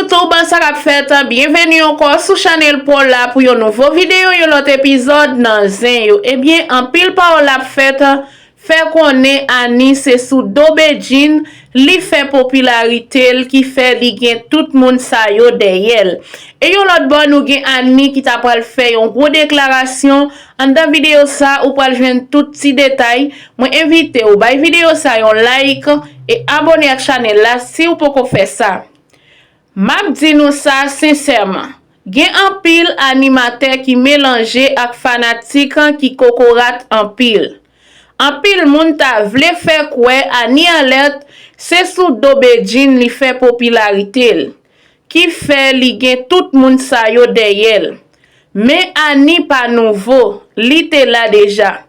YouTube, ça a fait bienvenue encore sur channel pour la pour une nouvelle vidéo, un autre épisode dans Zen. Eh bien, en pile par la fête, fait qu'on est Annie, c'est sous Dobejin, li fait popularité, qui fait li gen tout monde sa yo derrière. Et yon l'autre bon nous gen Annie qui t'a pral fait une gros déclaration. En dans vidéo ça, ou pral joindre tout petit détail. Moi invite ou bay vidéo ça yon like et abonner à la chaîne là si ou pas faire ça. M'a dit nous ça sincèrement. Gen en pile animateur qui mélange ak fanatique qui kokorat en pile. En pile moun ta vle faire quoi Annie alerte c'est sous Dobejin li fait popularité qui fait li gen tout moun sa yo derrière. Mais Annie pas nouveau, li te là déjà.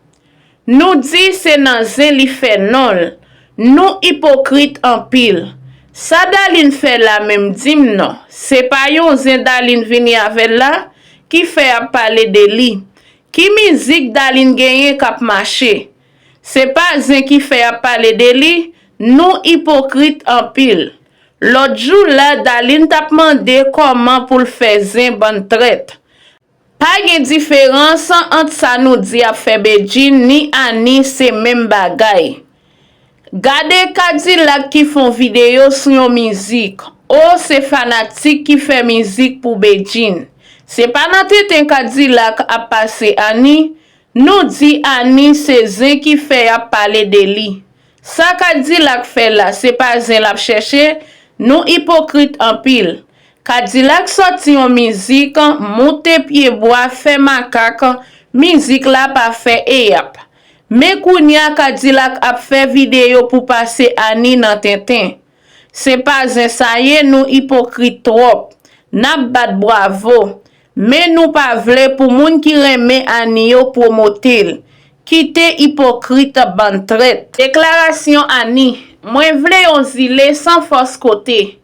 Nous dit c'est nan Zen li fait non. Nous hypocrite en pile. Ça Daline fait la même dim non. C'est pas yon Zen Daline vini avec là qui fait à parler de li. Qui musique Daline gagne kap marché. C'est pas Zen qui fait à parler de li. Nous hypocrite en pile. L'autre jour là Daline t'a demandé comment pour le faire Zen bonne traite. Pas de différence entre ça nous dit à Dobejin ni Annie c'est même bagay. Gade Cadillac qui font vidéo sur yon musique. Oh, c'est fanatique qui fait musique pour Dobejin. C'est pas notre temps Cadillac a passé Annie. Nous dit Annie c'est Zen qui fait à parler de li. Ça Cadillac fait là, c'est pas Zen la chercher. Nous hypocrite en pile. Cadillac sorti en musique, monte pied bois, fait macaque, musique là pas fait yap. Mais kounya Cadillac a fait vidéo pour passer Annie dans Tintin. C'est pas un ça y est, nous hypocrite trop. N'a bat bravo. Mais nous pas vle pour moun qui remet Annie yo promotel. Quitte hypocrite ban traite. Déclaration Annie. Moi vle yon zile sans force côté.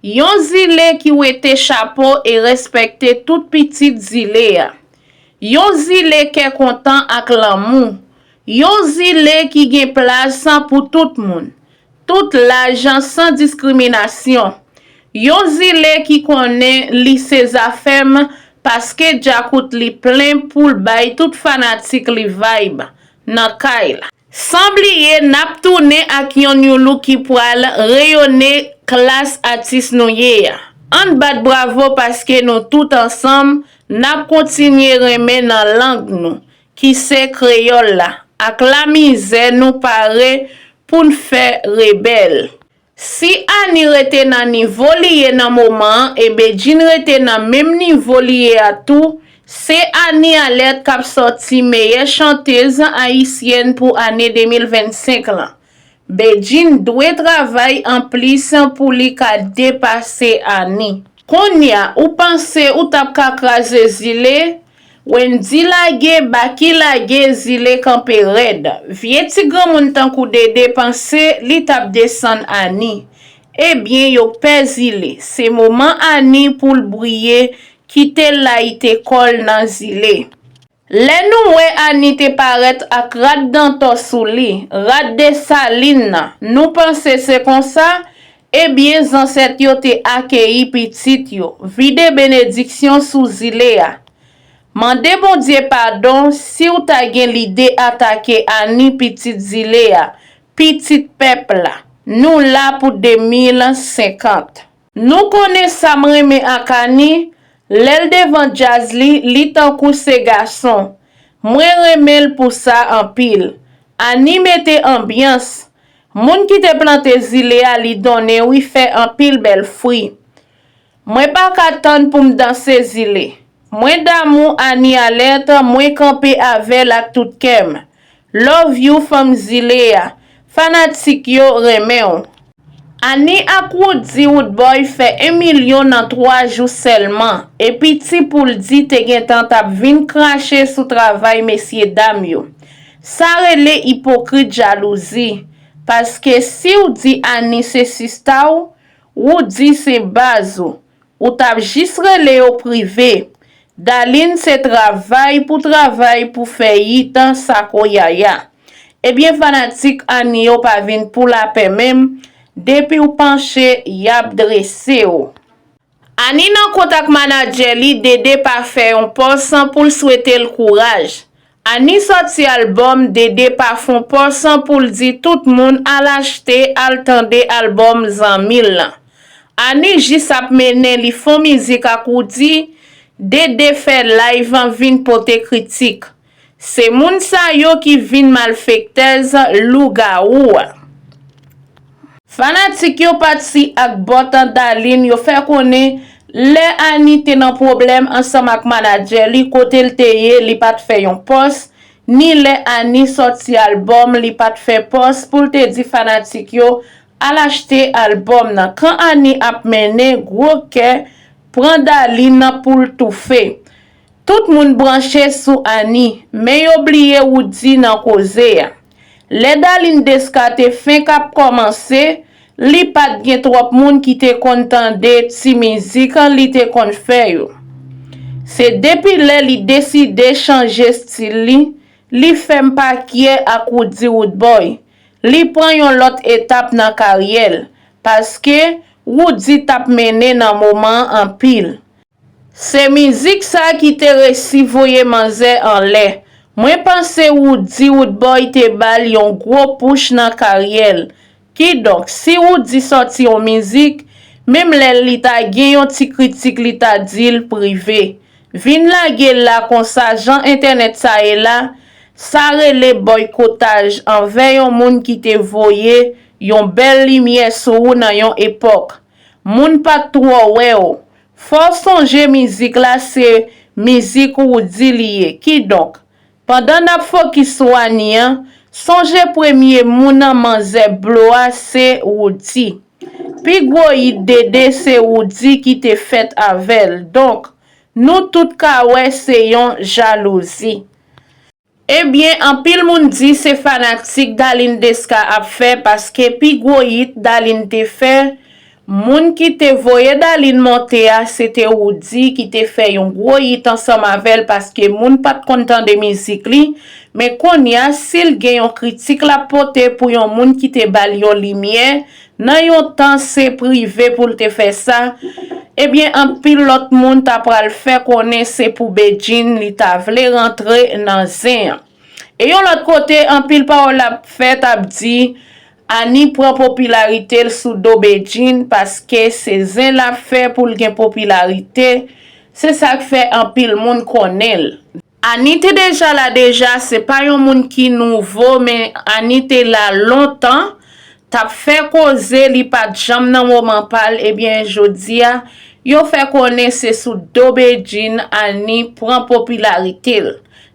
Yon zile qui ou ete chapeau et respecte tout petit zile. Yon zile qui est content ak l'amour. Yon zile qui gen place pour tout moun. Tout l'argent sans discrimination. Yon zile qui connaît li ses affaires parce que Jakout li plein pour bay tout fanatique li vibe nan kay la. Semblier nap tourne ak yon look qui poil rayonner classe artiste nou ye. On bat bravo parce que nous tout ensemble nap continuer remen nan langue nou qui c'est créole la. Ak la misère nous paraît pour nous faire rebelle. Si Annie rete nan niveau lié nan moment et Dobejin rete nan même niveau lié à tout, c'est Annie alerte k'ap sorti meilleure chanteuse haïtienne pour année 2025 là. Dobejin doit travailler en plus pour li ka dépasser Annie. Konya ou pense ou tap ka krase zile, Wendy lage baki lage zile kampe red. Vie ti grand moun tankou de dépenser li tap descend Annie. Eh bien yo pe zile. C'est moment Annie pour le briller quitte la ite kol nan zile. Le nou we Annie te paret ak rad danto sou li, rad de saline. Nou pense c'est comme ça. Eh bien zanset yo te accueilli petit yo. Vide bénédiction sous zile ya. Mande bon Dieu pardon si ou ta gen l'idée attaquer Annie petite zile ya, petite peuple la. Nous là pour 2050. Nous connaissons sa mreme ak Annie, l'el devant jazz li tankou se garçon. Mwen remel pour ça en pile. Annie mette ambiance. Moun qui te plante zile ya li donne ou fait en pile bel fruit. Mwen pa katan pour m'danser zile. Mwen d'amour Annie alerte, mwen camper avec la tout kem. Love you femme zile ya. Fanatique yo reme on. Annie akou di Woodboy fait 1 million en 3 jours seulement. Et petit pour le di te gen tant tap vin cracher sous travail messieurs dames yo. Ça rele hypocrite jalousie. Parce que si ou di Annie c'est sista ou di c'est bazo, ou tap juste rele au privé. Daline c'est travail pour faire yitan sako yaya. Eh bien fanatique Annie yo pa vin pour la paix même depuis ou penché yap dressé ou. Ani nan kontak manager li Dede pa fè yon post pou l souhaiter le courage. Ani sorti album Dede pa fon post pour l di tout moun al achete al tende album Zanmil lan. Ani jis ap menen li fon mizik akoudi, Dede fè live an vin pote kritik. Se moun sa yo ki vin malfektez louga ou. Fanatik yo pati ak botan Dalin yo fè konen le Ani te nan problem ansam ak manager li kote l teye li pat fè yon post, ni le Ani sorti album li pat fè post pou te di fanatik yo al achete album nan. Kan Ani ap mene gwo ke pran Dalin nan pou l tou fè. Tout moun branche sou Ani, men yo oubliye Woody nan koze ya. Le Dalin Deska te fin kap komanse, li pat gen trop moun ki te kontande ti mizik an li te kon fè yo. Se depi le li deside chanje stil li fem pa kye ak Woody Woodboy. Li pran yon lot etap nan karyel, paske Woody tap mene nan moman an pil. Se mizik sa ki te resi voye manze an le. Mwen panse Woody Woodboy te bal yon gro push nan karyel. Ki donk, si Woody sorti yon mizik, mem le li ta gen yon ti kritik li ta dil prive. Vin la gen la konsa jan internet sa e la, sa rele boykotaj anve yon moun ki te voye yon bel limye sou nan yon epok. Moun pat tro we o. Fos sonje mizik la se mizik Woody liye. Ki donk, pandan ap fokis sou Ani an, sonje premye moun nan manze bloa se Woody. Pi gwo yit Dede se Woody ki te fet avel. Donk, nou tout ka we se yon jalousi. Ebyen, an pil moun di se fanatik Dalin Deska ap fe paske pi gwo yit Dalin te fe. Moun ki te voye Dalin monte a, se te Woody ki te fe yon gwo yit ansam avel paske moun pat kontan de mizik li, me kon ya sil gen yon kritik la pote pou yon moun ki te bal yon limye, nan yon tan se prive pou te fe sa, ebyen an pil lot moun ta pral fe konen se pou Beijing li ta vle rentre nan zen. E yon lot kote an pil pa ou la fe tap di, Ani pran popularite sou do Beijing paske se zen la fe pou l gen popularite, se sa k fe an pil moun konel. Ani te deja la deja, se pa yon moun ki nouvo, men Ani te la lontan, tap fe koze li pat jam nan mouman pal, ebyen jodi ya, yo fe konen se sou do Beijing Ani pran popularite.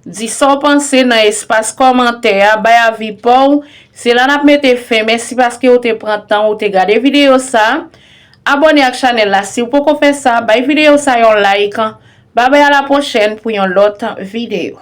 Di son panse nan espas komante ya, bay avi pou, se lan ap mette fe, mersi paske ou te pran tan ou te gade video sa, abone ak chanel la si ou pou kon fe sa, bay video sa yon like, bay a la pochen pou yon lot video.